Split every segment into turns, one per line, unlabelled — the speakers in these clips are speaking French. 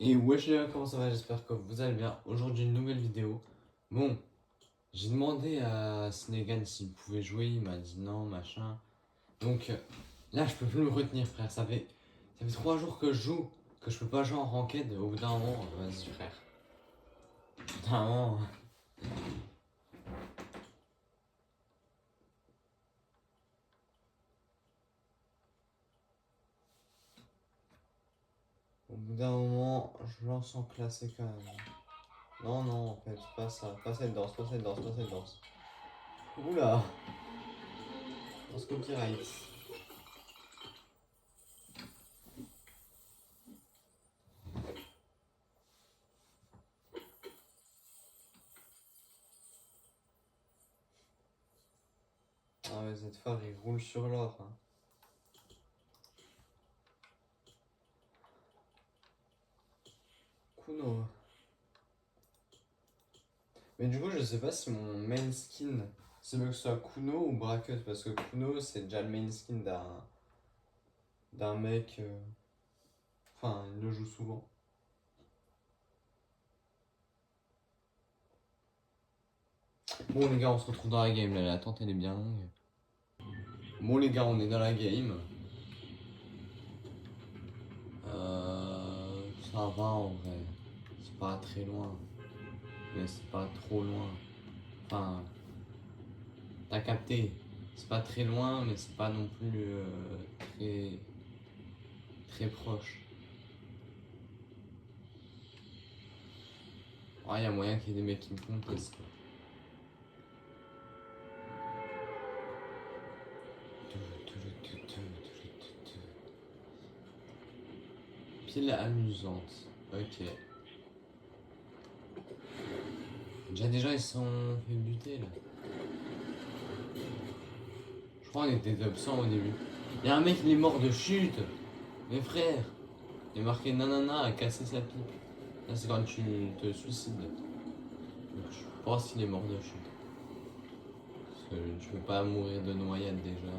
Et wesh les gars, comment ça va? J'espère que vous allez bien. Aujourd'hui, une nouvelle vidéo. Bon, j'ai demandé à Snegan s'il pouvait jouer, il m'a dit non, machin. Donc là, je peux plus me retenir, frère. Ça fait 3 jours que je joue, que je peux pas jouer en ranked. Au bout d'un moment, vas-y, frère. Au bout d'un moment. Au bout d'un moment, je lance en classé quand même. Non, non, en fait, pas ça. Pas cette danse, pas cette danse, pas cette danse. Oula! Danse copyright. Ah ouais, cette phare, il roule sur l'or. Hein. Kuno. Mais du coup, je sais pas si mon main skin, c'est mieux que ce soit Kuno ou Bracket, parce que Kuno, c'est déjà le main skin d'un mec. Enfin, il le joue souvent. Bon, les gars, on se retrouve dans la game là, l'attente elle est bien longue. Bon, les gars, on est dans la game. Ça va en vrai. C'est pas très loin, mais c'est pas trop loin. Enfin, t'as capté. C'est pas très loin, mais c'est pas non plus très, très proche. Ouais, y a moyen qu'il y ait des mecs qui me contestent. Pile amusante. Ok. Déjà des gens ils se sont fait buter là. Je crois qu'on était top 100 au début. Y'a un mec il est mort de chute. Mes frères. Il est marqué nanana a cassé sa pipe. Là c'est quand tu te suicides. Donc je pense qu'il est mort de chute. Parce que tu peux pas mourir de noyade déjà.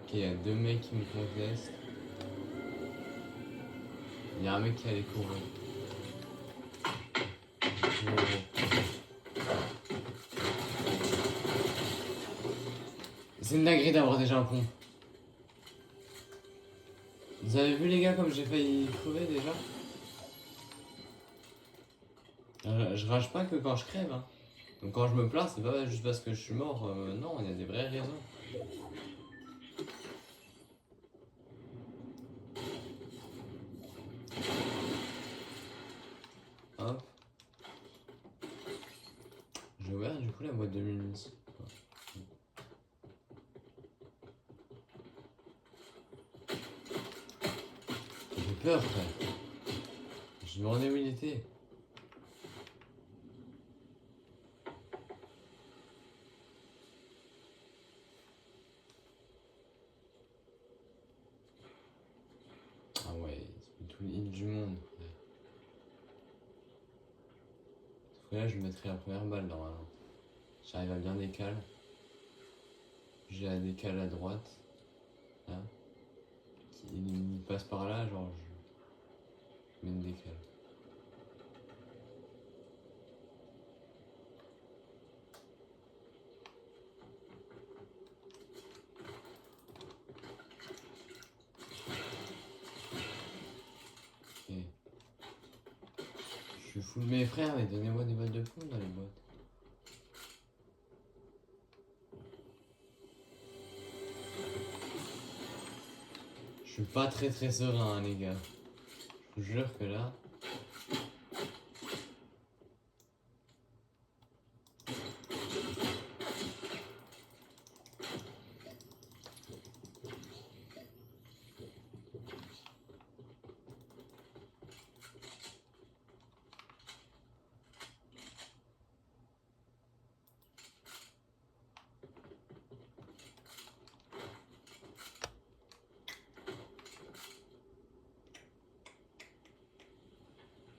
Ok, y'a 2 mecs qui me contestent. Y'a un mec qui allait courir. C'est une dinguerie d'avoir déjà un pont. Vous avez vu les gars comme j'ai failli crever déjà? Je rage pas que quand je crève. Hein. Donc quand je me plains, c'est pas juste parce que je suis mort. Non, il y a des vraies raisons. Hop. J'ai ouvert du coup la boîte de munitions. J'ai peur frère. Je me demandais où il était. Ah ouais, c'est tout l'île du monde frère. Sauf que là je mettrai la première balle normalement. J'arrive à bien décaler. J'ai la décale à droite. Là. Il passe par là, genre je mets une décale. Ok. Je suis fou de mes frères, mais donnez-moi des balles de plomb dans les boîtes. Je suis pas très serein hein, les gars. Je vous jure que là.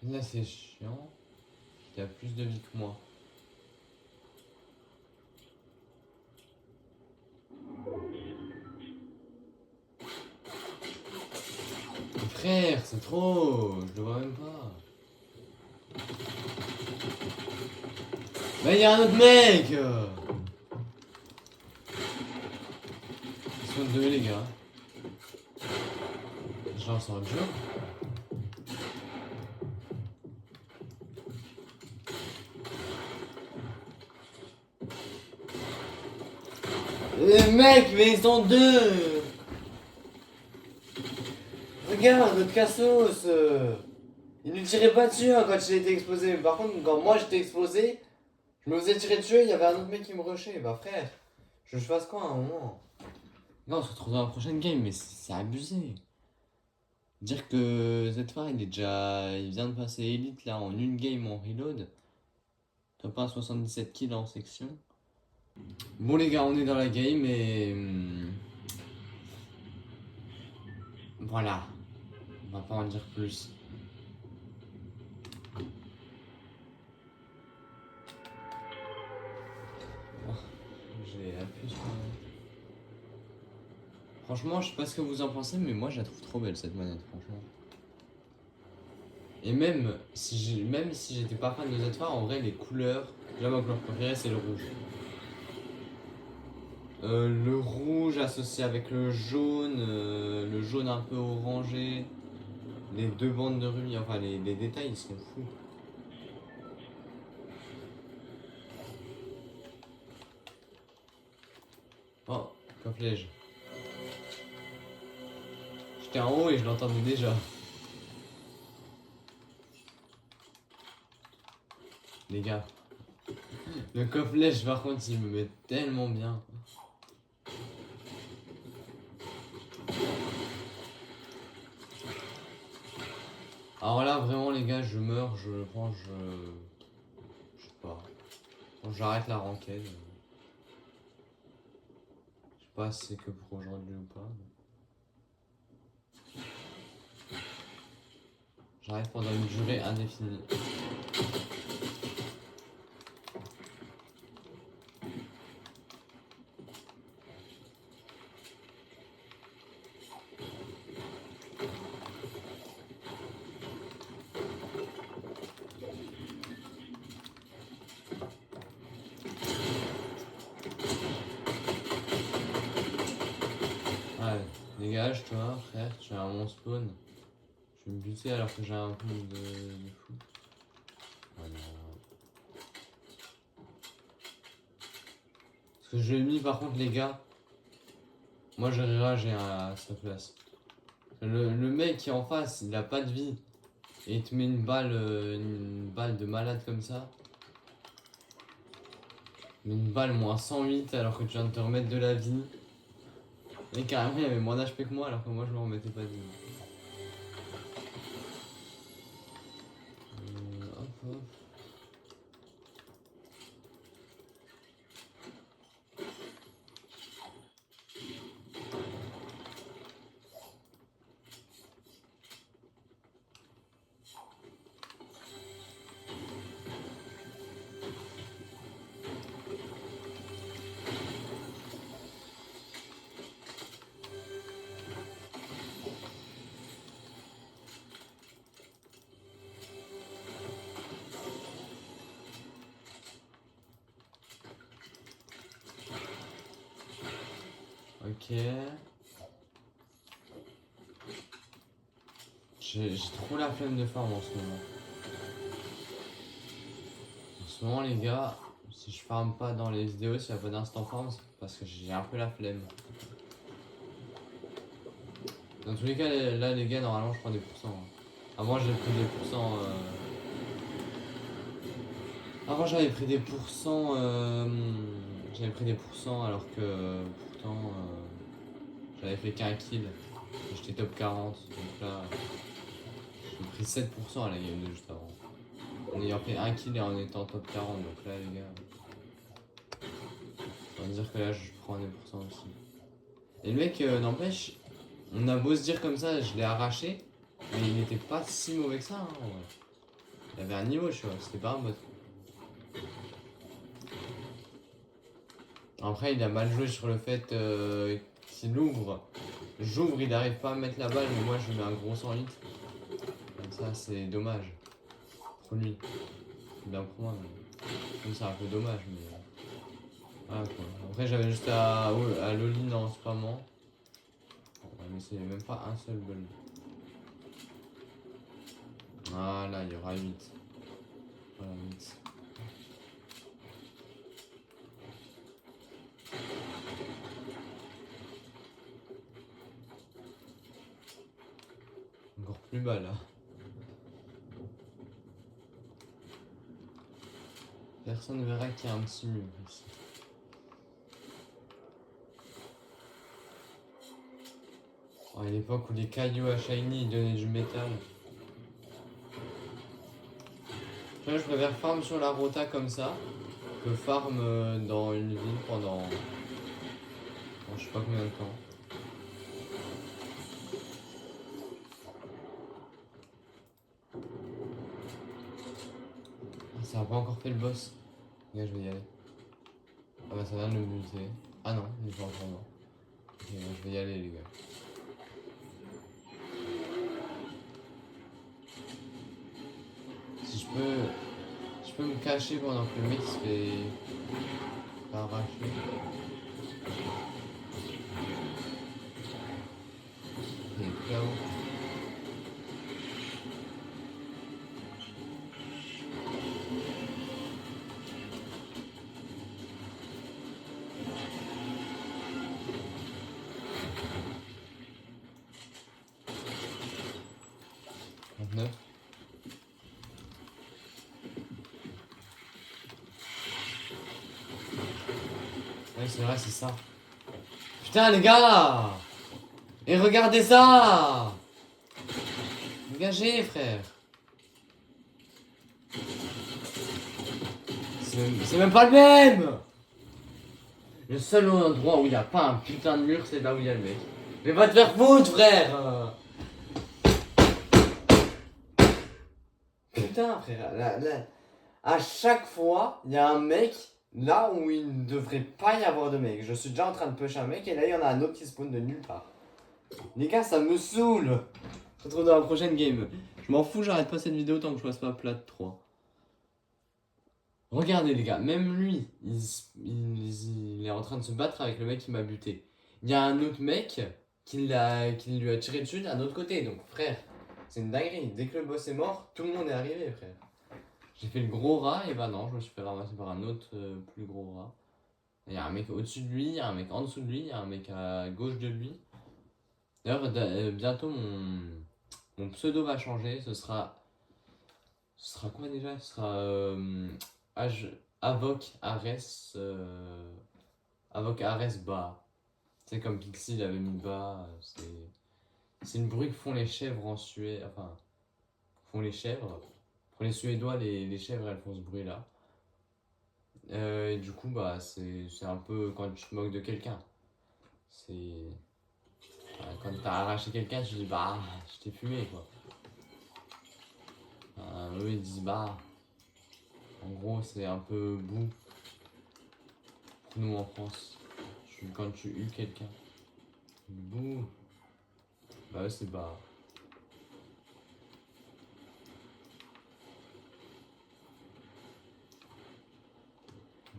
Là c'est chiant. Il a plus de vie que moi. frère, c'est trop. Je le vois même pas. Mais y'a un autre mec. Ils sont deux les gars. Genre c'est un jeu. Les mecs, mais ils sont deux. Regarde, notre cassos. Il ne tirait pas dessus hein, quand il était explosé. Mais par contre, quand moi j'étais explosé, je me faisais tirer dessus, il y avait un autre mec qui me rushait. Bah frère, je fasse quoi à un moment? Non, on se retrouve dans la prochaine game, mais c'est abusé. Dire que Zfar il est déjà. Il vient de passer Elite là en une game en reload. Top 1 77 kills en section. Bon les gars, on est dans la game et. Voilà. On va pas en dire plus. Oh, j'ai appuyé sur. Franchement, je sais pas ce que vous en pensez, mais moi je la trouve trop belle cette manette, franchement. Et même si j'étais pas fan de Zfar, en vrai, les couleurs. Là, ma couleur préférée, c'est le rouge. Le rouge associé avec le jaune un peu orangé, les deux bandes de rubis, enfin les détails ils sont fous. Oh, cofflège. J'étais en haut et je l'entendais déjà. Les gars, le cofflège par contre il me met tellement bien. Alors là vraiment les gars, je meurs, je pense je sais pas. J'arrête la ranked. Je sais pas si c'est que pour aujourd'hui ou pas. J'arrête pendant une durée indéfinie. Ouais, dégage toi frère, tu as un mon spawn. Je vais me buter alors que j'ai un peu de fou. Voilà. Ce que je lui ai mis par contre les gars, moi j'aurais ragé à sa place. Le mec qui est en face, il a pas de vie. Et il te met une balle de malade comme ça. Mais une balle moins 108 alors que tu viens de te remettre de la vie. Et carrément il avait moins d'HP que moi alors que moi je me remettais pas de vie. Hop hop. Ok. J'ai trop la flemme de farm en ce moment. En ce moment les gars, si je farm pas dans les vidéos, s'il n'y a pas d'instant farm, c'est parce que j'ai un peu la flemme. Dans tous les cas, là les gars, normalement je prends des pourcents. Hein. Avant j'avais pris des pourcents. Avant j'avais pris des pourcents. J'avais pris des pourcents alors que pourtant j'avais fait qu'un kill. J'étais top 40. Donc là j'ai pris 7% à la game de juste avant. En ayant fait un kill et en étant top 40. Donc là les gars. On va dire que là je prends des pourcents aussi. Et le mec n'empêche, on a beau se dire comme ça, je l'ai arraché. Mais il n'était pas si mauvais que ça. Hein, ouais. Il avait un niveau, tu vois, c'était pas un bot. Après, il a mal joué sur le fait qu'il ouvre. J'ouvre, il n'arrive pas à mettre la balle, mais moi je lui mets un gros 108. Comme ça, c'est dommage. Pour lui. Bien pour moi, mais c'est un peu dommage, mais. Voilà quoi. Après, j'avais juste à Lolin en spammant. Ouais, mais c'est même pas un seul bol. Voilà, il y aura 8. Voilà, 8. Encore plus bas là. Personne ne verra qu'il y a un petit mur ici. À l'époque où les cailloux à Shiny ils donnaient du métal. Là, je préfère farm sur la rota comme ça que farm dans une ville pendant je sais pas combien de temps. Ah, ça a pas encore fait le boss. Regarde, je vais y aller. Ah bah ça vient de me buter. Ah non, il est pas encore mort. Ok, bah, je vais y aller les gars. Si je peux me cacher pendant que le mec se fait arracher. Il est KO. Ouais, c'est vrai, c'est ça. Putain, les gars! Et regardez ça! Dégagez, frère! C'est même pas le même! Le seul endroit où il n'y a pas un putain de mur, c'est là où il y a le mec. Mais va te faire foutre, frère! Putain, frère, à chaque fois, il y a un mec là où il ne devrait pas y avoir de mec. Je suis déjà en train de push un mec et là, il y en a un autre qui spawn de nulle part. Les gars, ça me saoule! On se retrouve dans la prochaine game. Je m'en fous, j'arrête pas cette vidéo tant que je passe pas plat 3. Regardez les gars, même lui, il est en train de se battre avec le mec qui m'a buté. Il y a un autre mec qui lui a tiré dessus d'un autre côté. Donc frère, c'est une dinguerie. Dès que le boss est mort, tout le monde est arrivé, frère. J'ai fait le gros rat et bah non, je me suis fait ramasser par un autre plus gros rat. Il y a un mec au-dessus de lui, il y a un mec en dessous de lui, il y a un mec à gauche de lui. D'ailleurs, bientôt mon pseudo va changer. Ce sera quoi déjà? Ce sera Avoc Ares. Avoc Ares bas. C'est comme Pixie l'avait mis bas. C'est le bruit que font les chèvres en Suède. Enfin, font les chèvres. Pour les Suédois, les chèvres elles font ce bruit là. Et du coup, bah, c'est un peu quand tu te moques de quelqu'un. C'est. Quand t'as arraché quelqu'un, tu dis bah, je t'ai fumé quoi. Eux ils disent bah. En gros, c'est un peu bout pour nous en France. Quand tu hues quelqu'un. Bouh. Bah, c'est bah.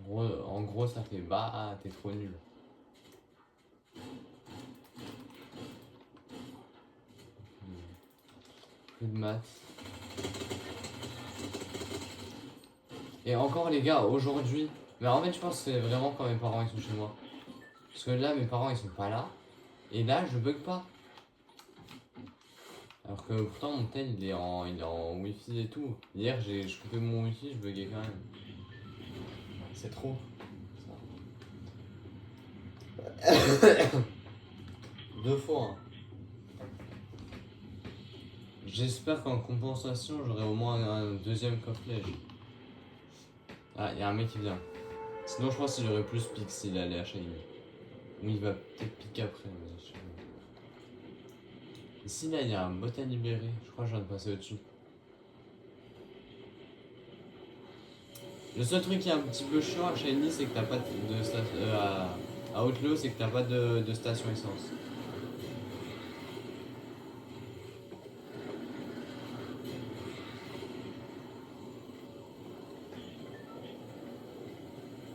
En gros, ça fait bah, t'es trop nul. Plus de maths. Et encore les gars, aujourd'hui, mais en fait je pense que c'est vraiment quand mes parents ils sont chez moi. Parce que là mes parents ils sont pas là. Et là je bug pas. Alors que pourtant mon tel il est en wifi et tout. Hier j'ai coupé mon wifi, je buguais quand même. C'est trop. Deux fois. Hein. J'espère qu'en compensation j'aurai au moins un deuxième coffret. Ah, il y a un mec qui vient. Sinon, je pense qu'il aurait plus pique s'il allait à Shiny. Ou il va peut-être piquer après. Mais je sais pas. Ici, là, il y a un bot à libérer. Je crois que je viens de passer au-dessus. Le seul truc qui est un petit peu chiant à Shiny, c'est que t'as pas de À Outlaw, c'est que t'as pas de station essence.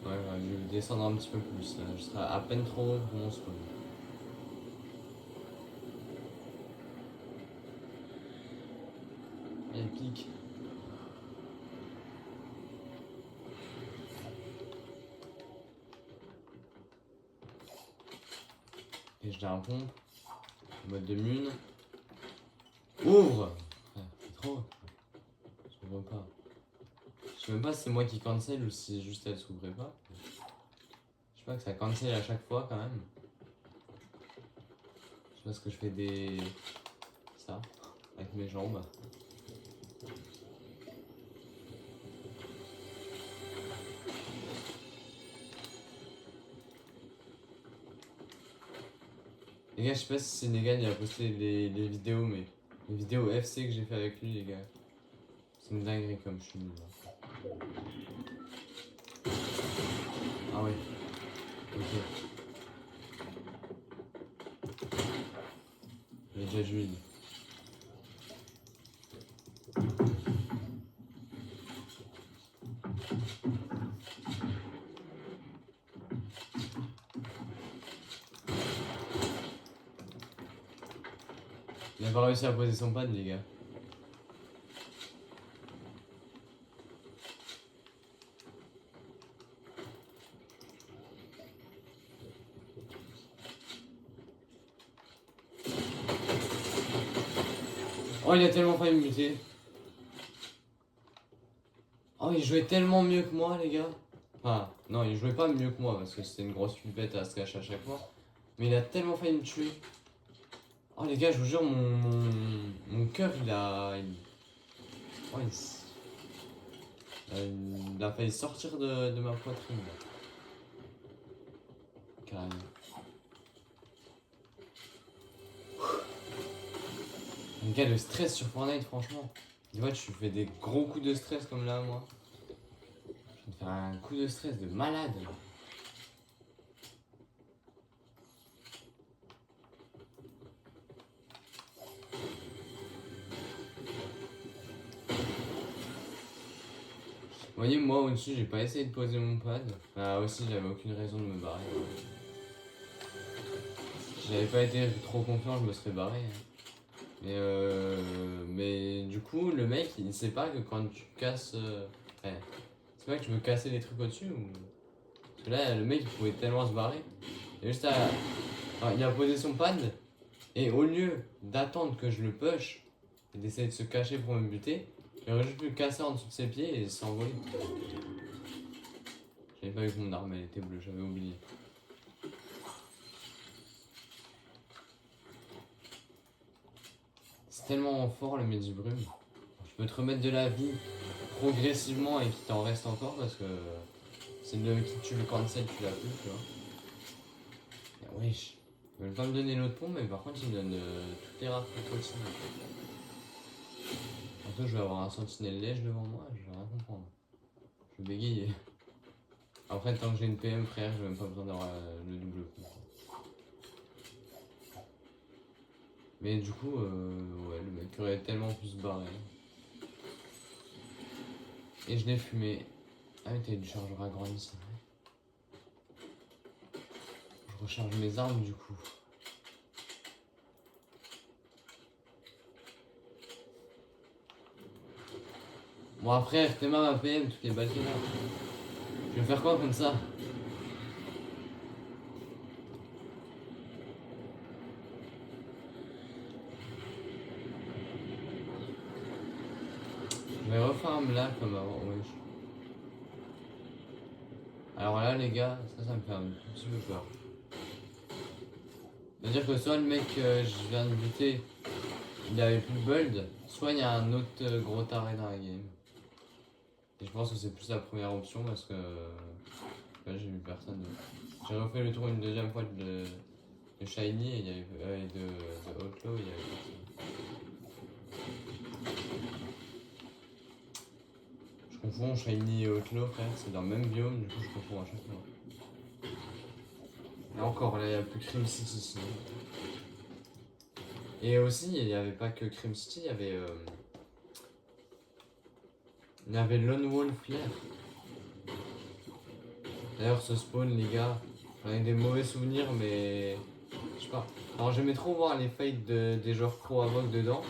Ouais, je vais descendre un petit peu plus là. Je serai à peine trop haut pour mon spawn. Allez, pique. Et j'ai un pompe. Mode de mune. Ouvre! Ah, c'est trop. Je vois pas. Je sais même pas si c'est moi qui cancel ou si juste elle s'ouvrait pas. Je sais pas que ça cancel à chaque fois quand même. Je sais pas ce que je fais des. Ça. Avec mes jambes. Les gars, je sais pas si Sénégal il a posté les vidéos, mais les vidéos FC que j'ai fait avec lui, les gars. C'est une dinguerie comme je suis nul là. Ah ouais. Ok. J'ai déjà joué. Il a pas réussi à poser son pad, les gars. Oh, il a tellement failli me buter. Oh, il jouait tellement mieux que moi, les gars. Enfin, non, il jouait pas mieux que moi parce que c'était une grosse pipette à se cacher à chaque fois. Mais il a tellement failli me tuer. Oh, les gars, je vous jure, mon cœur, il a. Oh, il a failli sortir de ma poitrine. Là. Carrément. Les gars, le stress sur Fortnite, franchement. Tu vois, tu fais des gros coups de stress comme là, moi. Je vais te faire un coup de stress de malade. Vous voyez, moi au-dessus, j'ai pas essayé de poser mon pad. Ah, aussi, j'avais aucune raison de me barrer. Si j'avais pas été trop confiant, je me serais barré. Mais du coup, le mec, il sait pas que quand tu casses. Ouais. C'est pas que tu veux casser les trucs au-dessus ou. Parce que là, le mec, il pouvait tellement se barrer. Et juste à. Enfin, il a posé son pad. Et au lieu d'attendre que je le push et d'essayer de se cacher pour me buter, j'aurais juste pu le casser en dessous de ses pieds et s'envoler. J'avais pas vu que mon arme elle était bleue, j'avais oublié. C'est tellement fort le Medibrume. Je peux te remettre de la vie progressivement et qu'il t'en reste encore parce que c'est le qui tue le cancel, tu l'as plus, tu vois. Et wesh. Ils veulent pas me donner l'autre pont, mais par contre ils me donnent toutes les rares protéines. Bientôt je vais avoir un sentinelle lèche devant moi, je vais rien comprendre. Je vais bégayer. Après, tant que j'ai une PM, frère, j'ai même pas besoin d'avoir le double coup. Mais du coup, ouais, le mec aurait tellement pu se barrer. Et je l'ai fumé. Ah, mais t'as du chargeur agrandi, c'est vrai. Je recharge mes armes du coup. Bon, après, t'es ma PM, toutes les balles qu'il y a. Je vais faire quoi comme ça? Je vais refarm là comme avant, wesh. Alors là, les gars, ça me fait un tout petit peu peur. C'est-à-dire que soit le mec que je viens de buter, il avait plus de build, soit il y a un autre gros taré dans la game. Et je pense que c'est plus la première option parce que là j'ai vu personne. J'ai refait le tour une deuxième fois de Shiny et il y avait, de Outlaw et il y avait personne. Je confonds Shiny et Outlaw, frère, c'est dans le même biome, du coup je confonds à chaque fois. Et encore, là, il n'y a plus Crim City sinon. Et aussi, il n'y avait pas que Crim City, il y avait Lone Wolf Lair. D'ailleurs, ce spawn, les gars, j'en ai des mauvais souvenirs, mais je sais pas. Alors, j'aimais trop voir les fights des joueurs pro Avoc dedans.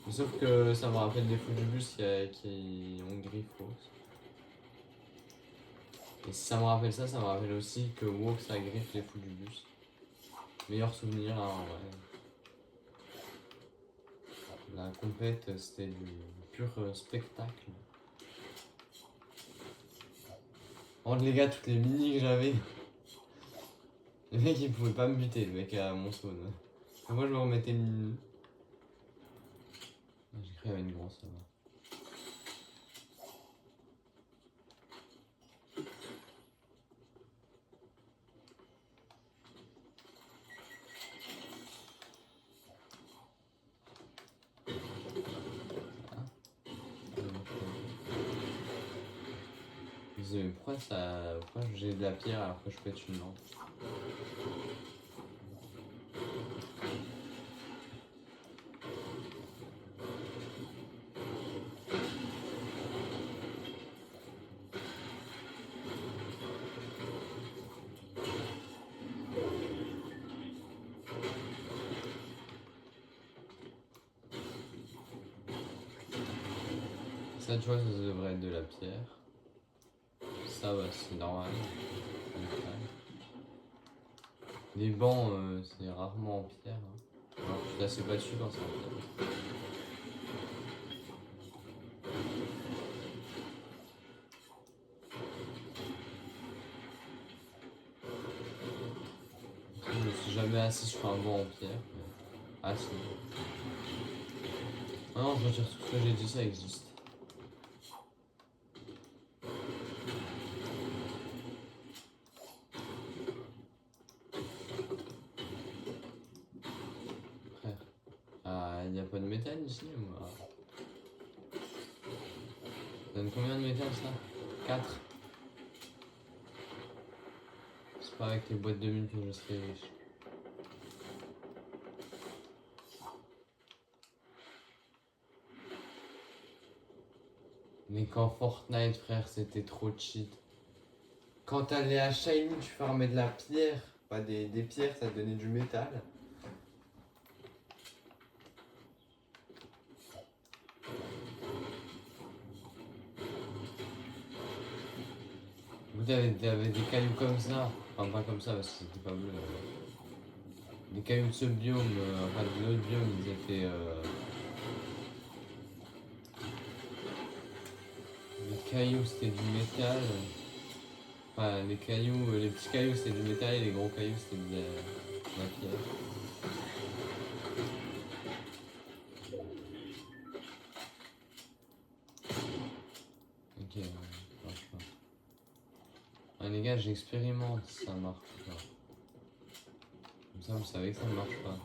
Mais sauf que ça me rappelle des fous du bus qui ont griffe rose. Et si ça me rappelle ça, ça me rappelle aussi que WoW ça griffe les fous du bus. Meilleur souvenir, hein, ouais. La compète, c'était du pur spectacle. Entre les gars, toutes les mini que j'avais. Le mec il pouvait pas me buter, le mec à mon spawn. Et moi je me remettais une. J'ai cru qu'il y avait une grosse là-bas. Désolé, pourquoi j'ai de la pierre alors que je pète une lampe? Ça, tu vois, ça devrait être de la pierre. Ça, bah, c'est normal. Les bancs, c'est rarement en pierre. Hein. Alors, je suis assez pas dessus quand c'est en pierre. Je me suis jamais assis sur un banc en pierre. Mais... Ah, si. Ah non, je retire tout ce que j'ai dit, ça existe. Frère. Ah, il n'y a pas de métal ici ou... Ah. Ça donne combien de métal ça? 4. C'est pas avec les boîtes de mine que je serai riche. Mais quand Fortnite, frère, c'était trop cheat. Quand t'allais à Shiny, tu farmais de la pierre. Pas des pierres, ça te donnait du métal. Vous avez des cailloux comme ça. Enfin, pas comme ça parce que c'était pas bleu. Des cailloux de ce biome, enfin de l'autre biome, ils étaient. Les cailloux c'était du métal. Enfin, les cailloux, les petits cailloux c'était du métal et les gros cailloux c'était de la pierre. Ok, ça marche pas. Ah, les gars, j'expérimente si ça marche pas. Comme ça, vous savez que ça ne marche pas.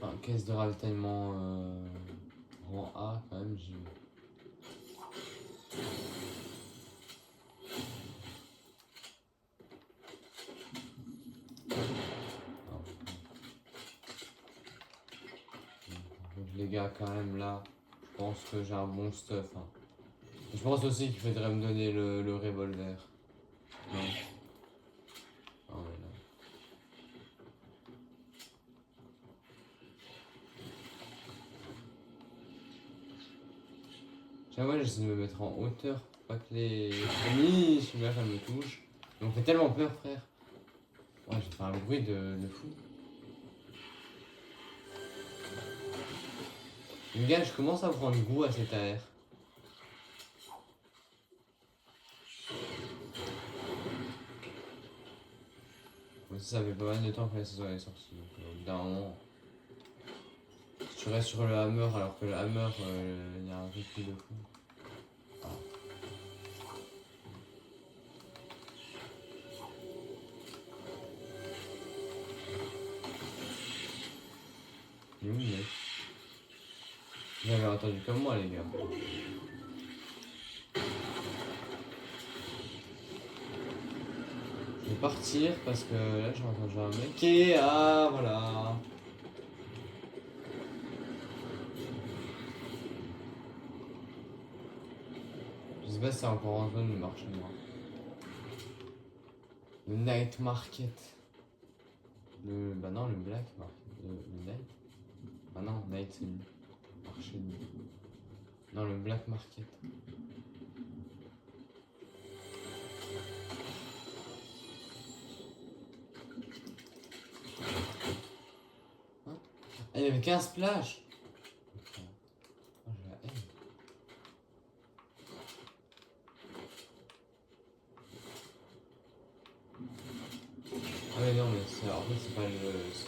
Enfin, caisse de ravitaillement rang A, quand même, j'ai. Les gars, quand même, là, je pense que j'ai un bon stuff. Hein. Je pense aussi qu'il faudrait me donner le revolver. Non. Ah ouais, là. Chaque fois, j'essaie de me mettre en hauteur pour pas que les niches, là, ça me touche. Mais on fait tellement peur, frère. Ouais, j'ai fait un bruit de fou. Les gars, je commence à prendre goût à cet AR. Ça fait pas mal de temps que la saison est sortie. Donc, d'un moment, si tu restes sur le hammer alors que le hammer, il y a un rythme de fou. Ah. Il est où, mec? Vous avez entendu comme moi, les gars. partir parce que là j'ai entendu un mec et ah voilà. Je sais pas si c'est encore en zone le marché noir. Le night market. Bah non, le black market. Le night. Ah non, night c'est le marché de nuit. Non, le black market. Hein? Ah, il y avait 15 plages. Oh, j'ai la haine. Ah mais non, mais en fait c'est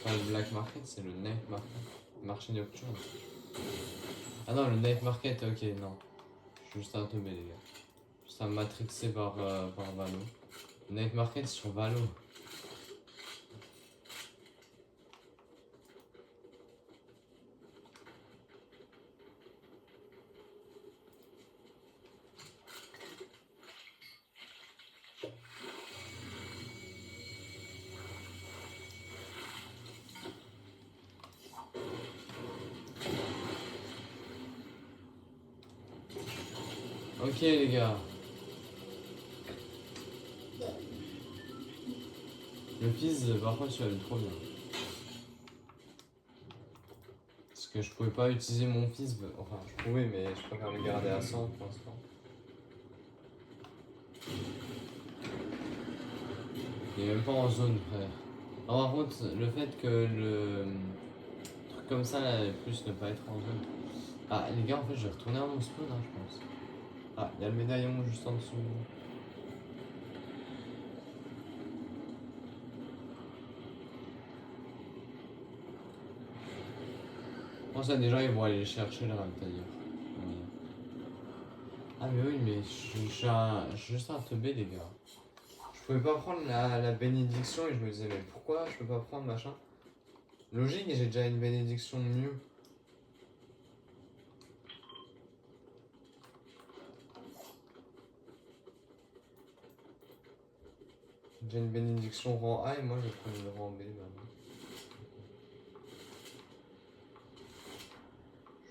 pas le black market, c'est le night market. Le marché nocturne. Ah non, le night market, ok, non. Je suis juste un teubé, les gars. Juste un matrixé par Valo. Le night market sur Valo. Ok les gars. Le fizz, par contre, tu vas trop bien. Parce que je pouvais pas utiliser mon fizz. Enfin, je pouvais, mais je préfère le garder à 100 pour l'instant. Il est même pas en zone, frère. Alors, par contre, le fait que le truc comme ça, là, plus ne pas être en zone. Ah, les gars, en fait, je vais retourner à mon spawn, hein, je pense. Ah, il y a le médaillon juste en dessous. Bon, ça, déjà, ils vont aller chercher le ravitailleur. Ah, mais oui, mais je suis juste un teubé, les gars. Je pouvais pas prendre la bénédiction et je me disais, mais pourquoi je peux pas prendre machin? Logique, j'ai déjà une bénédiction mieux. J'ai une bénédiction rang A et moi je vais prendre une rang B maintenant.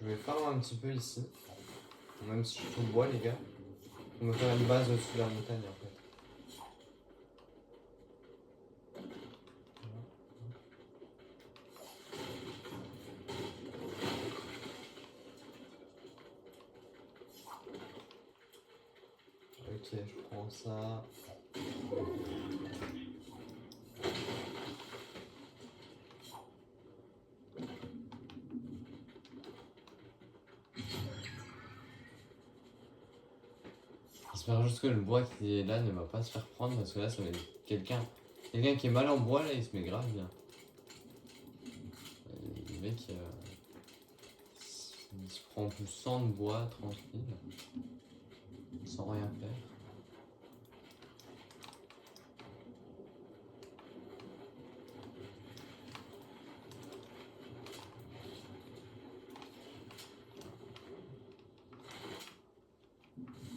Je vais farm un petit peu ici. Même si je suis tout bois, les gars. Pour me faire une base au-dessus de la montagne en fait. Ok, je prends ça. J'espère juste que le bois qui est là ne va pas se faire prendre parce que là ça va être quelqu'un qui est mal en bois là, il se met grave bien. Le mec il se prend plus 100 de bois tranquille sans rien faire.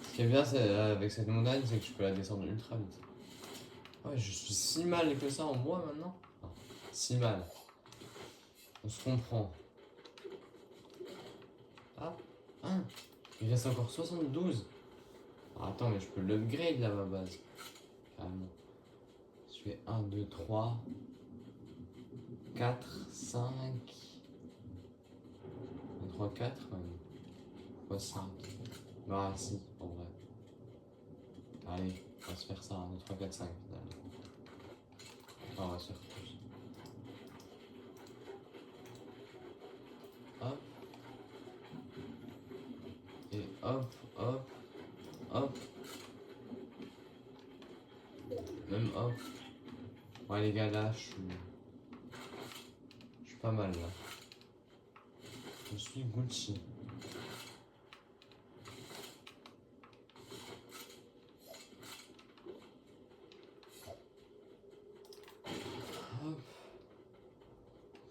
Ce qui est bien avec cette montagne, c'est que je peux la descendre ultra vite. Ouais, je suis si mal que ça en bois maintenant. Non, si mal. On se comprend. Ah, hein, il reste encore 72. Ah, attends, mais je peux l'upgrade là, ma base. Carrément. Je fais 1, 2, 3, 4, 5. 1, 3, 4. Pourquoi 5? Bah, si, en vrai. Allez, on va se faire ça. 1, 2, 3, 4, 5 finalement. Ah, on va se faire plus. Hop. Et hop, hop, hop. Même hop. Ouais, les gars, là, je suis pas mal là. Je suis Gucci. Hop.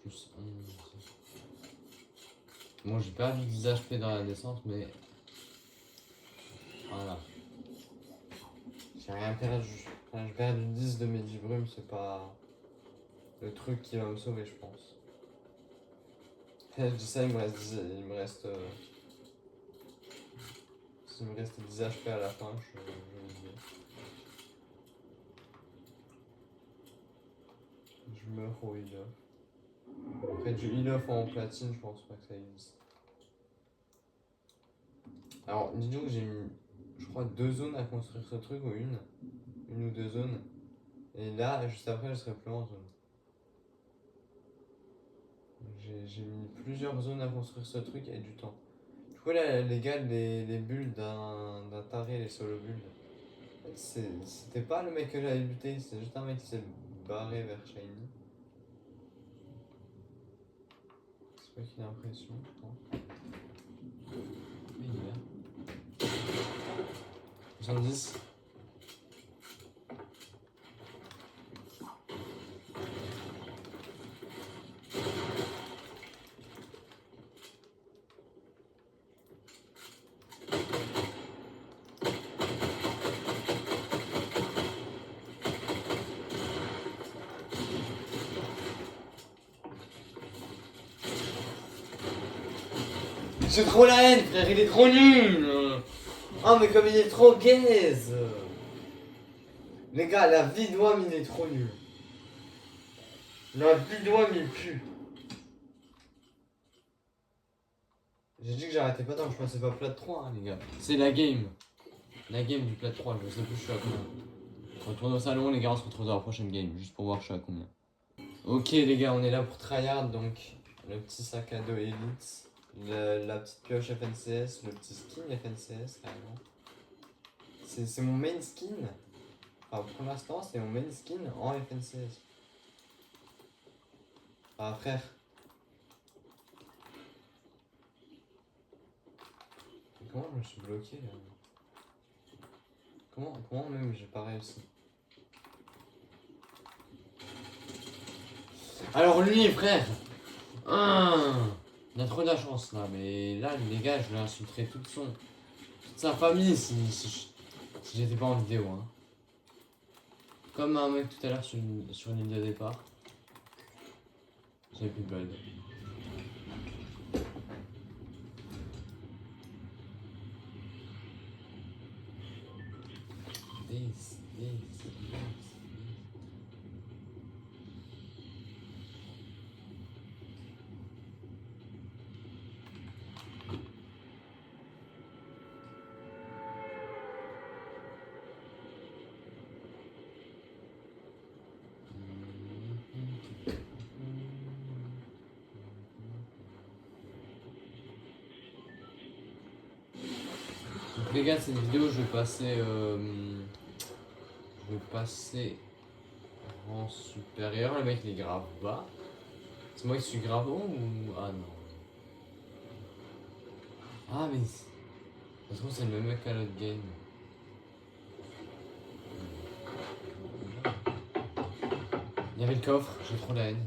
Plus 11. Bon, j'ai perdu 10 HP dans la descente, mais voilà. J'ai rien perdu. Enfin, je perds du 10 de Medibrume, c'est pas le truc qui va me sauver, je pense. Je dis ça, il me reste 10, s'il me reste 10 HP à la fin, je vais le dire. Je meurs au heal off. Après du heal off en platine, je pense pas que ça existe. Alors, dis-nous que j'ai mis, je crois, 2 zones à construire ce truc, ou une ou 2 zones. Et là, juste après, je serai plus en zone. J'ai mis plusieurs zones à construire ce truc et du temps. Du coup, là, les gars, les bulles d'un taré, les solo bulles, c'était pas le mec que j'avais buté, c'est juste un mec qui s'est barré vers Shiny. C'est pas qu'il a l'impression, je crois. Oui, il est là. 70. J'ai trop la haine, frère, il est trop nul. Oh, mais comme il est trop gaze. Les gars, la vie de Wam, il est trop nul. La vie de Wam, il pue. J'ai dit que j'arrêtais pas tant, je passais pas plat 3, hein, les gars. C'est la game. La game du plat 3, je sais plus je suis à combien. On retourne au salon, les gars, on se retrouve dans la prochaine game, juste pour voir je suis à combien. Ok, les gars, on est là pour tryhard, donc le petit sac à dos Elite, la petite pioche FNCS, le petit skin FNCS, carrément. C'est mon main skin. Enfin, pour l'instant, c'est mon main skin en FNCS. Ah, frère. Comment je me suis bloqué là? Comment même j'ai pas réussi? Alors lui, frère, il a trop de la chance là, mais là les gars, je l'insulterai toute sa famille si j'étais pas en vidéo, hein. Comme un mec tout à l'heure sur une ligne de départ. J'avais plus de balles. Donc les gars, cette vidéo, je vais passer en supérieur. Le mec il est grave bas. C'est moi qui suis grave haut ou... Ah non. Ah mais... Ça se trouve c'est le même mec qu'à l'autre game. Il y avait le coffre, j'ai trop la haine.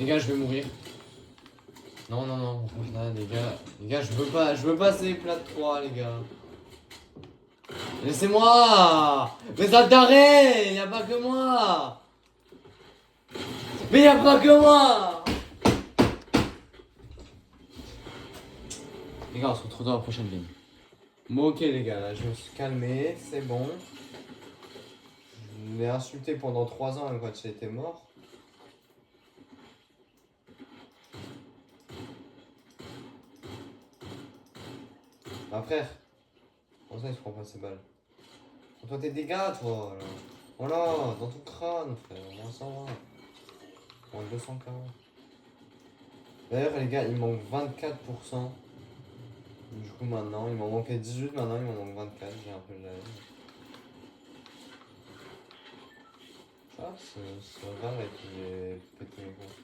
Les gars, je vais mourir. Non, là, les gars, je veux pas ces plats de 3, les gars. Laissez-moi! Mais ça t'arrête! Y'a pas que moi! Mais y'a pas que moi! Les gars, on se retrouve dans la prochaine game. Bon, ok, les gars, là, je me suis calmé, c'est bon. Je l'ai insulté pendant 3 ans quand il était mort. Ah, frère, pour ça il se prend pas ses balles. Prends-toi tes dégâts, toi. Là. Voilà, dans ton crâne, frère. Moins 120. Moins 240. D'ailleurs, les gars, il manque 24%. Du coup, maintenant, il m'en manquait 18, maintenant il m'en manque 24. J'ai un peu de la haine. Ah, c'est rare et qu'il ait pété mes comptes.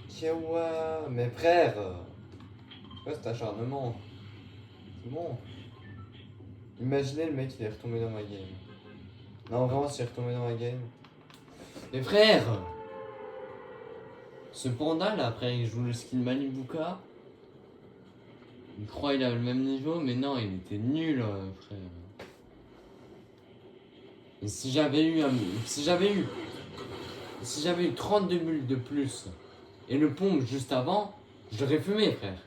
Kiawa, mes frères! C'est quoi cet acharnement? C'est bon. Imaginez le mec, il est retombé dans ma game. Non, vraiment, s'il est retombé dans ma game. Mes frères! Ce panda là, après il joue le skill Malibuka. Il croit qu'il a le même niveau, mais non, il était nul, frère. Et si j'avais eu 32 bulles de plus et le pompe juste avant, j'aurais fumé, frère.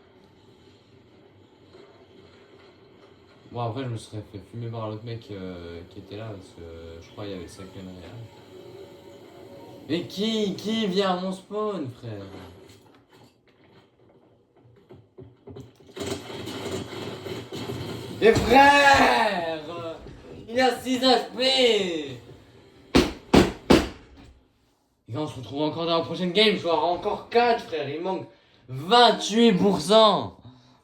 Bon, après, je me serais fait fumer par l'autre mec qui était là, parce que je crois qu'il y avait 5 réel. Mais qui vient à mon spawn, frère? Mais frère, il a 6 HP. Et quand on se retrouve encore dans la prochaine game, je vais avoir encore 4, frère. Il manque 28%. On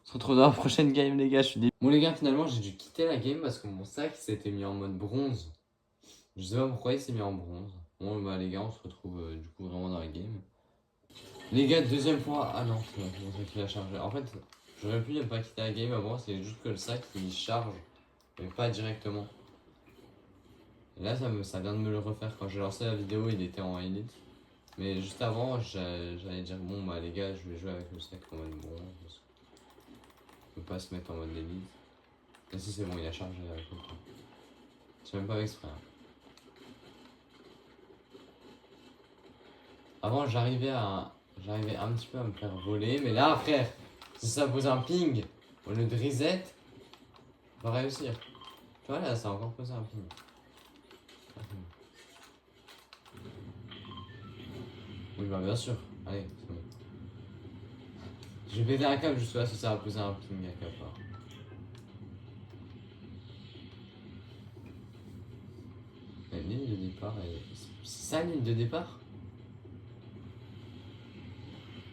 se retrouve dans la prochaine game, les gars. Je suis débile. Bon, les gars, finalement, j'ai dû quitter la game parce que mon sac s'était mis en mode bronze. Je sais pas pourquoi il s'est mis en bronze. Bon, bah, les gars, on se retrouve du coup vraiment dans la game. Les gars, deuxième fois. Ah non, c'est mon sac qui a chargé. En fait, j'aurais pu ne pas quitter la game avant. C'est juste que le sac il charge, mais pas directement. Et là, ça vient de me le refaire. Quand j'ai lancé la vidéo, il était en elite. Mais juste avant, j'allais dire bon, bah, les gars, je vais jouer avec le sac en mode bronze. Je peux pas se mettre en mode élite. Et si c'est bon, il a chargé avec le temps. C'est même pas exprès. Avant, j'arrivais un petit peu à me faire voler, mais là, frère, si ça pose un ping au lieu de reset, on va réussir. Tu vois, là, ça a encore posé un ping. Oui, bah, bien sûr. Allez, c'est bon. Je vais péter un câble juste là si ça va poser un ping à quelque part. La ligne de départ est. C'est ça, ligne de départ?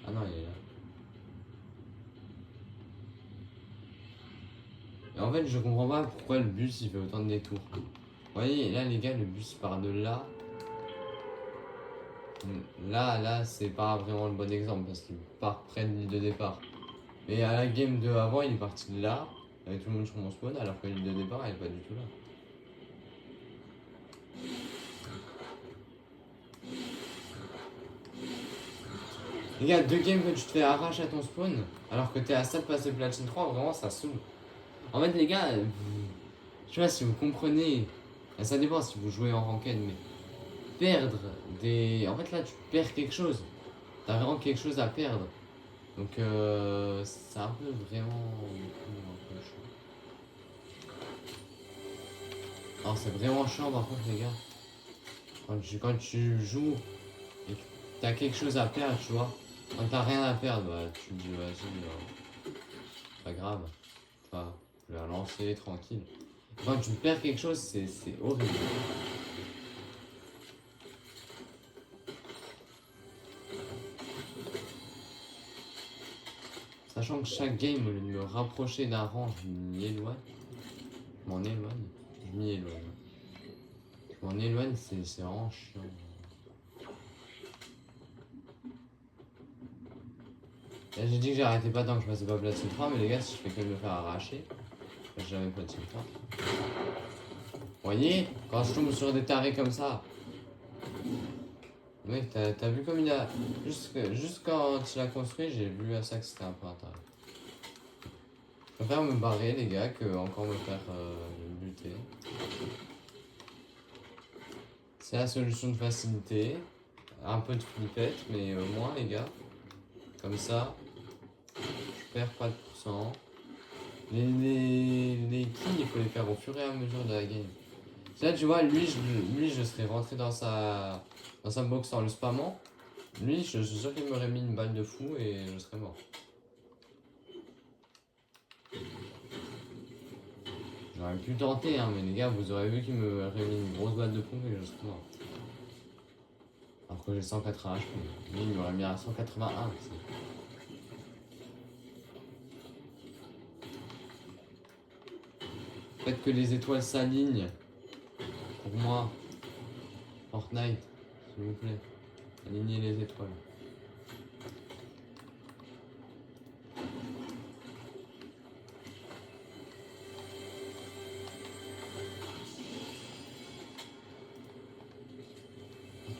Ah non, il est là. Et en fait, je comprends pas pourquoi le bus il fait autant de détours. Vous voyez, là, les gars, le bus part de là. Là, c'est pas vraiment le bon exemple parce qu'il part près de l'île de départ. Mais à la game de avant, il est parti de là, avec tout le monde sur mon spawn, alors que l'île de départ, elle est pas du tout là. Les gars, 2 games que tu te fais arracher à ton spawn, alors que t'es à ça de passer platine 3, vraiment ça saoule. En fait, les gars, je sais pas si vous comprenez, ça dépend si vous jouez en ranked, mais perdre des. En fait, là, tu perds quelque chose. T'as vraiment quelque chose à perdre. Donc, c'est un peu vraiment. Un peu chaud. Alors, c'est vraiment chiant par contre, les gars. Quand tu joues et que t'as quelque chose à perdre, tu vois. Quand t'as rien à perdre, bah, tu te dis, vas-y, pas grave. Enfin, je vais relancer tranquille. Quand tu perds quelque chose, c'est horrible. Sachant que chaque game, au lieu de me rapprocher d'un rang, je m'y éloigne. Je m'en éloigne. Je m'y éloigne. Je m'en éloigne, c'est vraiment chiant. Là, j'ai dit que j'arrêtais pas tant que je passais pas platine 3, mais les gars, si je fais que de me faire arracher, j'ai jamais platine 3. Vous voyez, quand je tombe sur des tarés comme ça, mec, t'as vu comme il a. Juste quand il a construit, j'ai vu à ça que c'était un peu un taré. Je préfère me barrer, les gars, que encore me faire buter. C'est la solution de facilité. Un peu de flippette, mais au moins, les gars, comme ça, je perds pas de pourcent. Les kills, il faut les faire au fur et à mesure de la game. Là, tu vois, lui, je serais rentré dans sa box en le spammant. Lui, je suis sûr qu'il m'aurait mis une balle de fou et je serais mort. J'aurais pu tenter, hein, mais les gars, vous aurez vu qu'il m'aurait mis une grosse balle de pompe et je serais mort. Alors que j'ai 180 HP. Lui, il m'aurait mis à 181. Faites que les étoiles s'alignent. Pour moi. Fortnite, s'il vous plaît. Alignez les étoiles.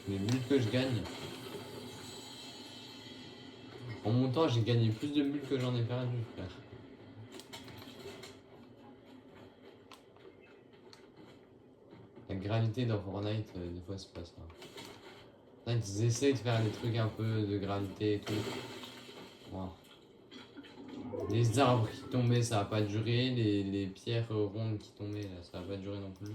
Les buts que je gagne. En montant, j'ai gagné plus de bulles que j'en ai perdu, frère. La gravité dans Fortnite, des fois, c'est pas ça. Ils essayent de faire des trucs un peu de gravité et tout. Wow. Les arbres qui tombaient, ça a pas duré. Les pierres rondes qui tombaient, là, ça a pas duré non plus.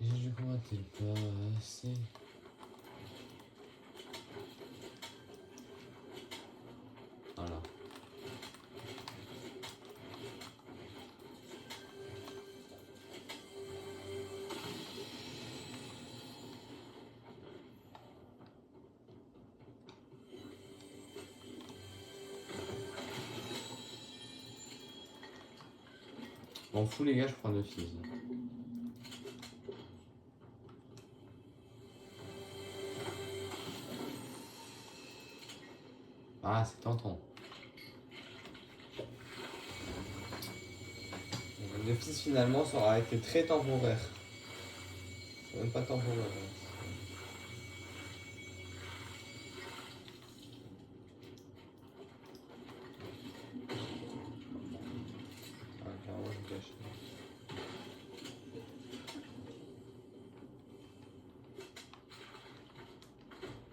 Je crois-t-il pas assez. Voilà. M'en fous les gars, je prends le fils. Ah, c'est tentant. Le fils finalement ça aura été très temporaire. C'est même pas temporaire. Ah, clairement, je me cache.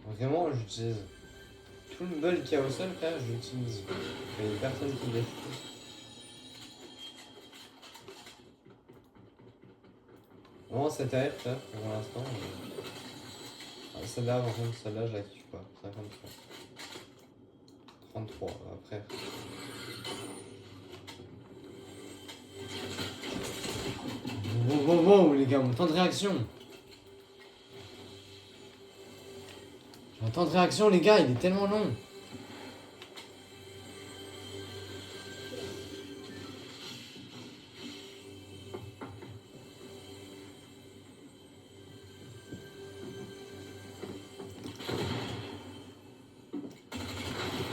Vraiment, j'utilise tout le bol qu'il y a au sol, frère, j'utilise. Il y a personne qui l'est. Vraiment, cette AR, frère, pour l'instant. Ah, celle-là, par contre, celle-là, je la kiffe pas. 53. 33, après. Wow, les gars, mon temps de réaction. Mon temps de réaction, les gars, il est tellement long.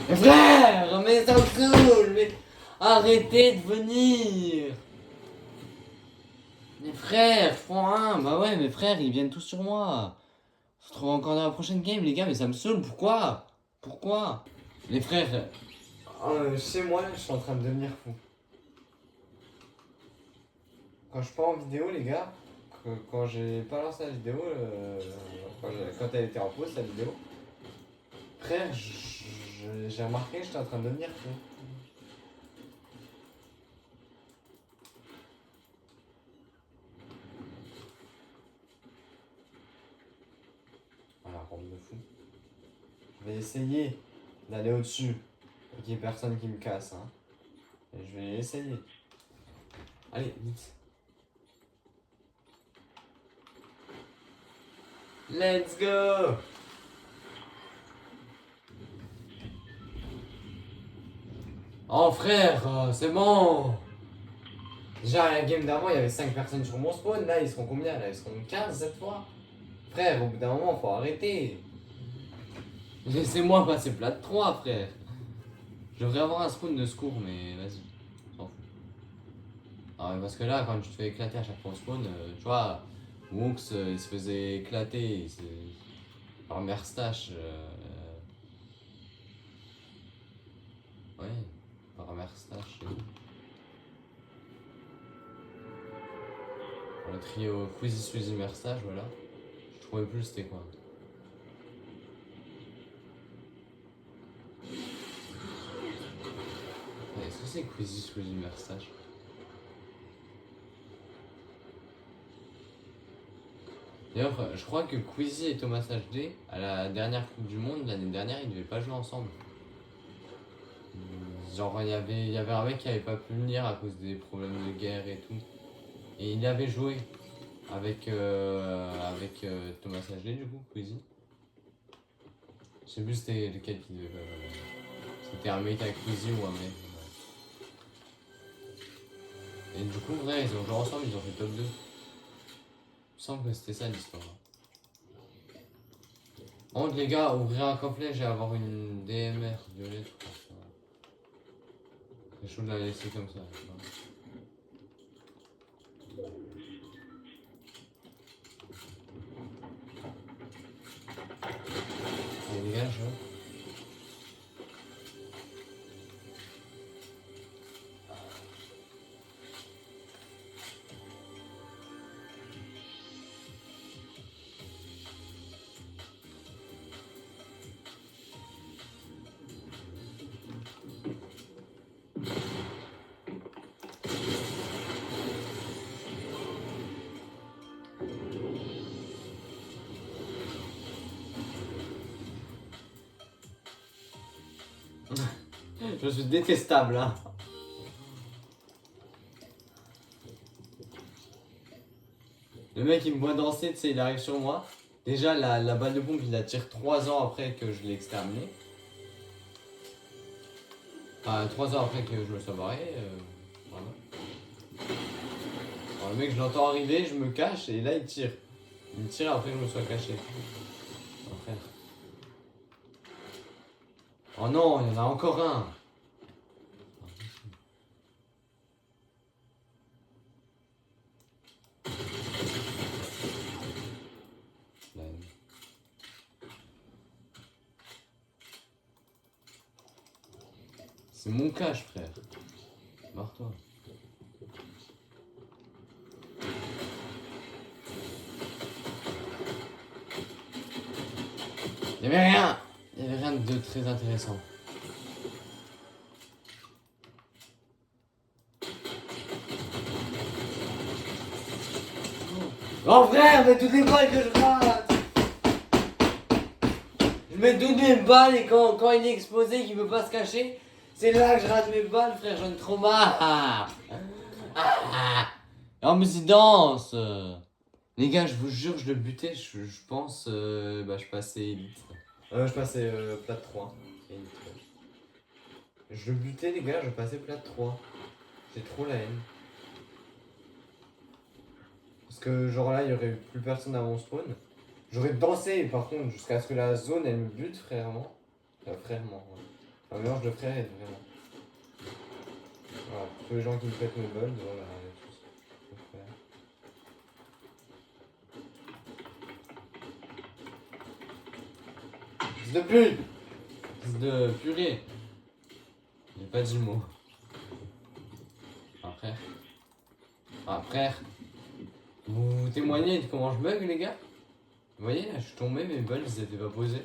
Mais frère, mais ça me saoule, mais arrêtez de venir. Mes frères, x1, bah ouais, mes frères, ils viennent tous sur moi. On se retrouve encore dans la prochaine game, les gars, mais ça me saoule, pourquoi? Pourquoi? Les frères, chez moi, je suis en train de devenir fou. Quand je pars en vidéo, les gars, quand j'ai pas lancé la vidéo, quand elle était en pause, la vidéo, frère, j'ai remarqué que j'étais en train de devenir fou. Voilà, ronde de fou. Je vais essayer d'aller au-dessus, pour qu'il n'y ait personne qui me casse. Hein. Et je vais essayer. Allez, vite. Let's go! Oh frère, c'est bon! Déjà, la game d'avant, il y avait 5 personnes sur mon spawn. Là, ils seront combien? Là, ils seront 15 cette fois? Frère, au bout d'un moment, faut arrêter. Laissez-moi passer plat de 3, frère. Je devrais avoir un spawn de secours, mais vas-y, s'en fout. Ah, mais parce que là, quand tu te fais éclater à chaque fois au spawn, tu vois, Wooks, il se faisait éclater par Merstache. Ouais, par Merstache. Le trio Quizzy, Squeezie, Merstache, voilà. Je trouvais plus c'était quoi. Est-ce que c'est Quizzy, Squeezie, Merstache? D'ailleurs, je crois que Quizzy et Thomas HD, à la dernière Coupe du Monde, l'année dernière, ils devaient pas jouer ensemble. Genre, il y avait un mec qui avait pas pu venir à cause des problèmes de guerre et tout. Et il avait joué avec Thomas HD, du coup, Quizzy. Je sais plus c'était lequel qui devait pas. C'était un mec avec Quizzy ou un mec. Et du coup, vrai, ils ont joué ensemble, ils ont fait top 2. Il me semble que c'était ça l'histoire. Par contre, les gars, ouvrir un coffret et avoir une DMR violette, c'est chaud de la laisser comme ça. Je suis détestable, hein. Le mec il me voit danser, tu sais, il arrive sur moi. Déjà la balle de pompe il la tire 3 ans après que je l'ai exterminé. Enfin 3 ans après que je me sois barré. Voilà. Alors, le mec je l'entends arriver, je me cache et là il tire. Il me tire après que je me sois caché. Oh, frère. Oh non, il y en a encore un. C'est mon cache, frère. Barre-toi. Il y avait rien. Il y avait rien de très intéressant. Oh frère, mais toutes les balles que je rate. Je mets toutes mes balles et quand il est explosé, qu'il veut pas se cacher, c'est là que je rate mes balles, frère, j'en ai trop marre. Oh mais c'est dense. Les gars, je vous jure, je le butais, je pense, je passais élite. Je passais plat 3. Élite, ouais. Je le butais les gars, je passais plat 3. J'ai trop la haine. Parce que genre là, il y aurait eu plus personne à mon spawn. J'aurais dansé par contre jusqu'à ce que la zone elle me bute frèrement. Frèrement, ouais. Un mélange de frère et de vraiment. Voilà, pour tous les gens qui me pètent mes bulbs, voilà, il y a tout ça. Fils de pute! Fils de purée! J'ai pas dit le mot. Ah frère. Ah frère. Vous témoignez de comment je bug les gars? Vous voyez là, je suis tombé, mes bulbs ils étaient pas posés.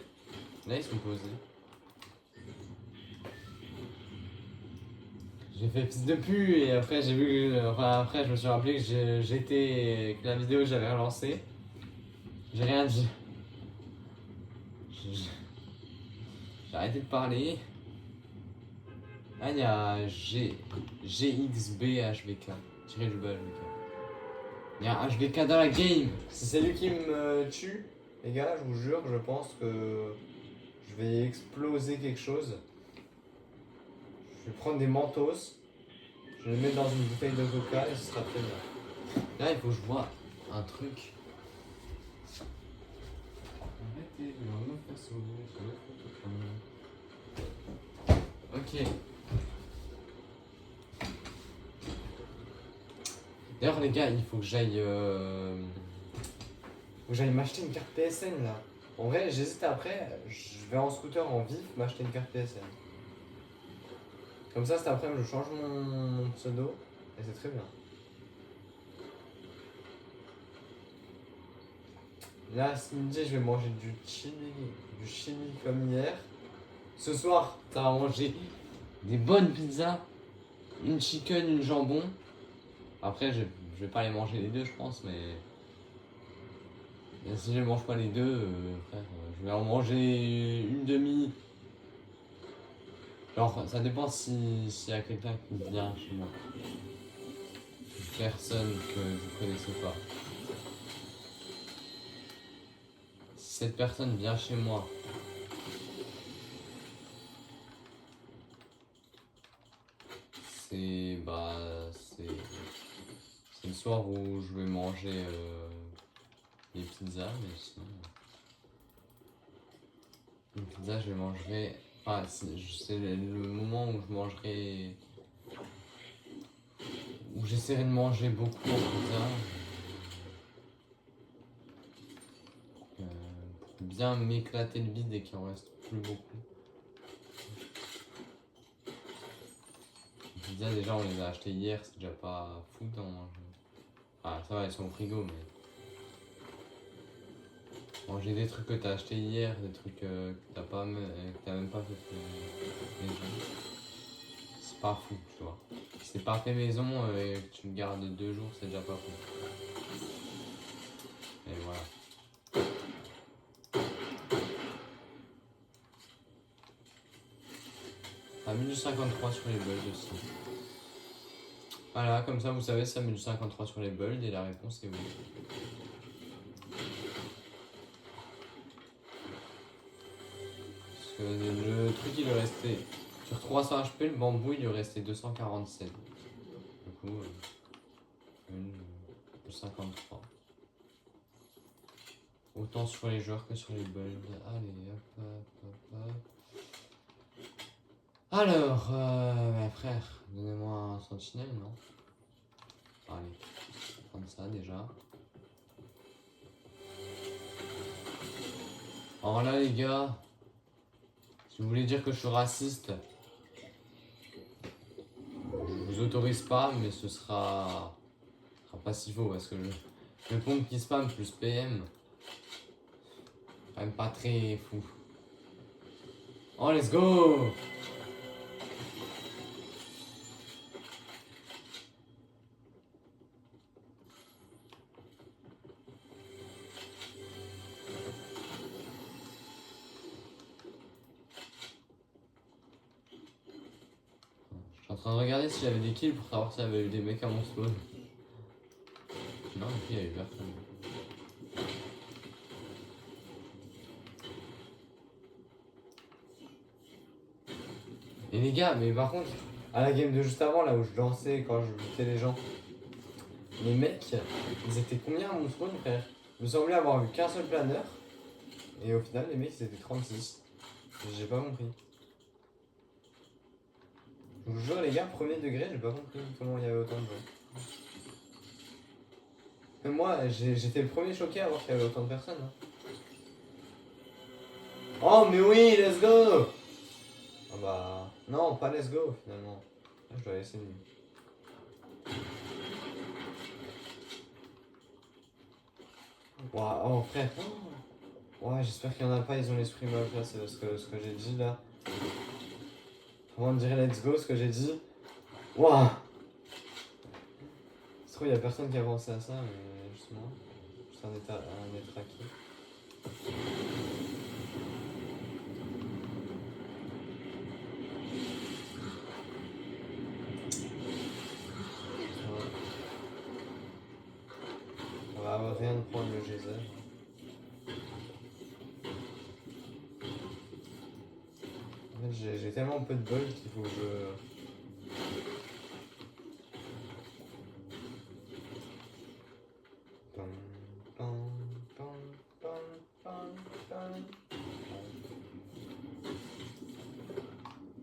Là ils sont posés. J'ai fait fils de pute et après j'ai vu après je me suis rappelé que j'étais que la vidéo que j'avais relancée. J'ai rien dit. J'ai arrêté de parler. Ah il y a GXBHVK. Tiré du bas HVK. Il y a un HVK dans la game. Si c'est lui qui me tue, les gars, je vous jure, je pense que je vais exploser quelque chose. Je vais prendre des mentos. Je vais les mettre dans une bouteille de coca et ce sera très bien. Là, il faut que je vois un truc. Arrêtez de me faire sourire sur le photo. Ok. D'ailleurs, les gars, il faut que j'aille m'acheter une carte PSN là. En vrai, j'hésite après. Je vais en scooter en vif m'acheter une carte PSN. Comme ça, cet après-midi, je change mon pseudo et c'est très bien. Là, ce midi, je vais manger du chili comme hier. Ce soir, ça va manger des bonnes pizzas, une chicken, une jambon. Après, je vais pas les manger les deux, je pense, mais si je mange pas les deux, frère, je vais en manger une demi. Genre, ça dépend s'il y a quelqu'un qui vient chez moi. Une personne que vous connaissez pas. Si cette personne vient chez moi, c'est le soir où je vais manger les pizzas, mais sinon une pizza je les mangerai. Enfin, c'est le moment où je mangerai, où j'essaierai de manger beaucoup en pizza. Pour bien m'éclater le bide et qu'il en reste plus beaucoup. Les pizzas déjà on les a achetées hier, c'est déjà pas fou d'en manger. Enfin ça va, elles sont au frigo mais... Manger des trucs que t'as acheté hier, des trucs que t'as même pas fait maison. C'est pas fou, tu vois. Si c'est pas fait maison et que tu le gardes 2 jours, c'est déjà pas fou. Et voilà. À 1053 sur les bulles aussi. Voilà, comme ça vous savez, ça 1053 sur les bulles et la réponse est oui. Parce que le truc il lui restait. Sur 300 HP, le bambou il lui restait 247. Du coup, 53. Autant sur les joueurs que sur les bulles. Allez, hop, hop, hop, hop. Alors, mes frères, donnez-moi un sentinelle, non? Allez, on va prendre ça déjà. Alors là, les gars, si vous voulez dire que je suis raciste, je vous autorise pas, mais ce sera pas si faux parce que le pompe qui spam plus PM, quand même pas très fou. Oh, let's go! Je suis en train de regarder si j'avais des kills pour savoir s'il y avait eu des mecs à mon spawn. Non, il y a eu personne. Et les gars, mais par contre, à la game de juste avant, là où je lançais quand je butais les gens, les mecs, ils étaient combien à mon spawn, frère? Il me semblait avoir vu qu'un seul planeur. Et au final, les mecs, ils étaient 36. J'ai pas compris. Je vous jure, les gars, premier degré, j'ai pas compris comment il y avait autant de gens. Même moi, j'étais le premier choqué à voir qu'il y avait autant de personnes. Hein. Oh, mais oui, let's go! Ah bah. Non, pas let's go finalement. Là, je dois laisser lui. Ouah, oh, frère. Ouais, j'espère qu'il y en a pas, ils ont l'esprit mal placé parce que ce que j'ai dit là. Avant de dire let's go, ce que j'ai dit. Ouah! C'est trop, il y a personne qui a pensé à ça, mais justement. Juste un être acquis. On va avoir rien de prendre le geyser. En fait, j'ai tellement peu de bol qu'il faut que je.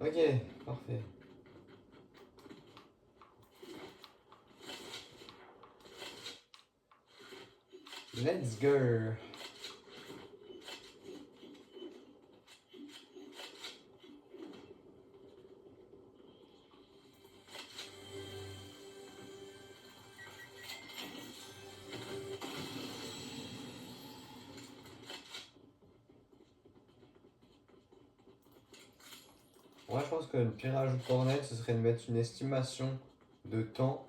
Ok, parfait. Let's go. Moi, je pense que le pire ajout pour net, ce serait de mettre une estimation de temps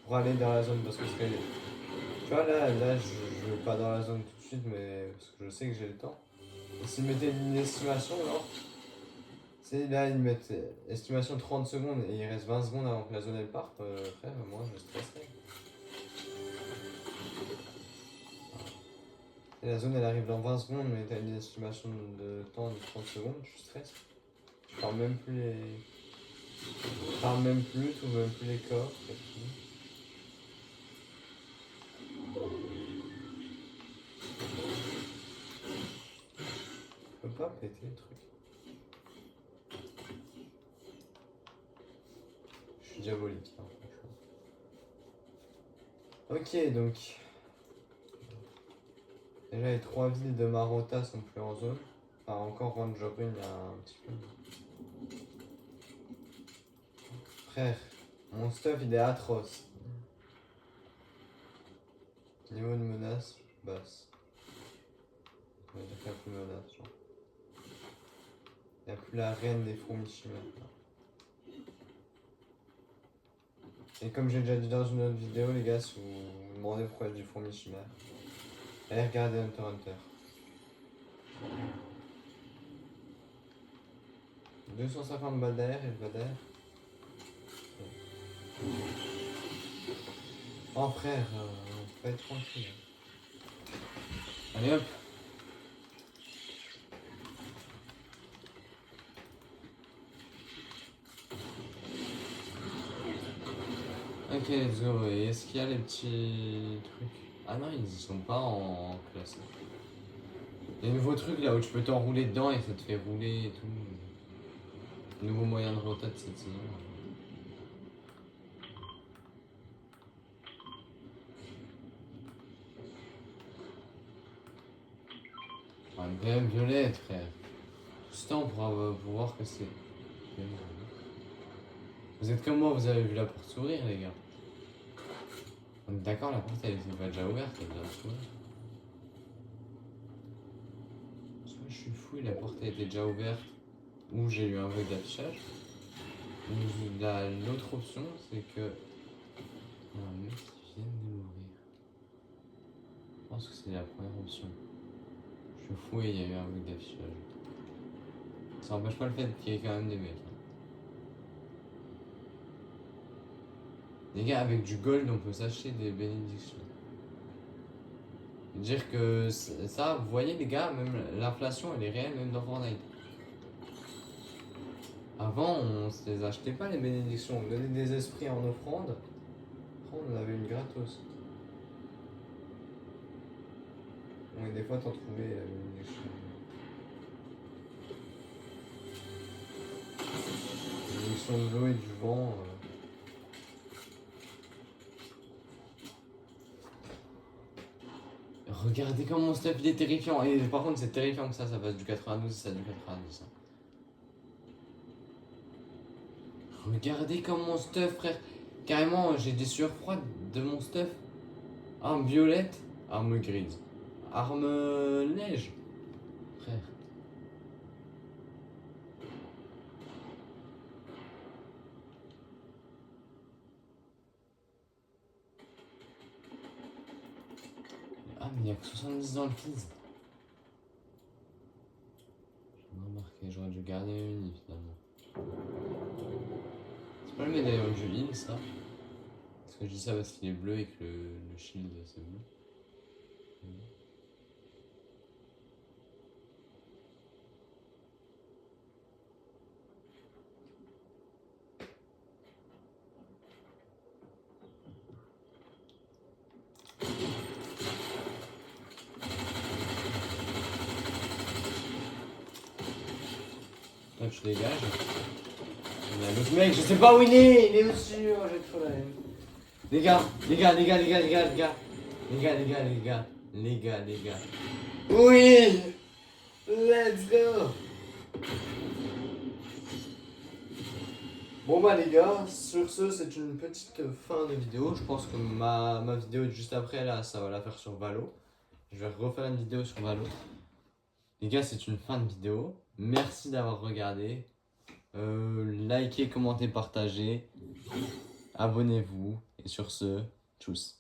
pour aller dans la zone. Parce que tu vois, là je vais pas dans la zone tout de suite, mais parce que je sais que j'ai le temps. Et s'ils mettaient une estimation, genre, c'est là, ils mettent estimation 30 secondes et il reste 20 secondes avant que la zone elle parte, frère, moi je stresserais. Et la zone elle arrive dans 20 secondes, mais t'as une estimation de temps de 30 secondes, je stresse. Je parle même plus les. Je parle même plus, tout même plus les coffres et tout. Je peux pas péter le truc. Je suis diabolique, hein, franchement. Ok, donc. Déjà, les 3 villes de Marota sont plus en zone. Enfin, encore Ranger Rune, il y a un petit peu. Frère, mon stuff il est atroce. Niveau de menace, basse. On va dire qu'il n'y a plus de menace, genre. Il n'y a plus la reine des fourmis chimères. Et comme j'ai déjà dit dans une autre vidéo, les gars, si vous vous demandez pourquoi je dis fourmis chimères, allez regarder Hunter x Hunter. 250 balles d'air et le bas d'air. Oh frère, faut être tranquille. Allez hop. Ok, let's go. Et est-ce qu'il y a les petits trucs? Ah non, ils y sont pas en classe. Il y a un nouveau truc là où tu peux t'enrouler dedans et ça te fait rouler et tout. Nouveau moyen de rota de cette saison. Ah, une BM violette, frère. Tout ce temps pour voir que c'est. Vous êtes comme moi, vous avez vu la porte s'ouvrir, les gars. On est d'accord, la porte elle était pas déjà ouverte, elle vient de s'ouvrir. Soit je suis fou et la porte elle était déjà ouverte, ou j'ai eu un bug d'affichage. L'autre option, c'est que. Il y a un mec qui vient de mourir. Je pense que c'est la première option. Je suis fou et il y a eu un bug d'affichage. Ça n'empêche pas le fait qu'il y ait quand même des mecs. Hein. Les gars, avec du gold, on peut s'acheter des bénédictions. Dire que ça, vous voyez les gars, même l'inflation elle est réelle même dans Fortnite. Avant on se les achetait pas les bénédictions, on donnait des esprits en offrande. Après on en avait une gratos. Ouais, des fois t'en trouvais la bénédiction. Bénédiction de l'eau et du vent. Regardez comment mon stuff il est terrifiant. Et par contre c'est terrifiant que ça passe du 92 à du 90. Hein. Regardez comme mon stuff, frère. Carrément, j'ai des sueurs froides de mon stuff. Arme violette, arme grise. Arme neige. Frère. Ah, mais il n'y a que 70 dans le fils. J'ai remarqué, j'aurais dû garder une finalement. C'est pas le médaillon du heal ça? Parce que je dis ça parce qu'il est bleu et que le shield c'est bleu. Là tu dégages. Il y a l'autre mec, je sais pas où il est au-dessus, oh, j'ai trop la haine. Les gars. Oui! Let's go! Bon bah les gars, sur ce c'est une petite fin de vidéo. Je pense que ma vidéo juste après là, ça va la faire sur Valo. Je vais refaire une vidéo sur Valo. Les gars, c'est une fin de vidéo. Merci d'avoir regardé. Likez, commentez, partagez. Abonnez-vous. Et sur ce, tchuss.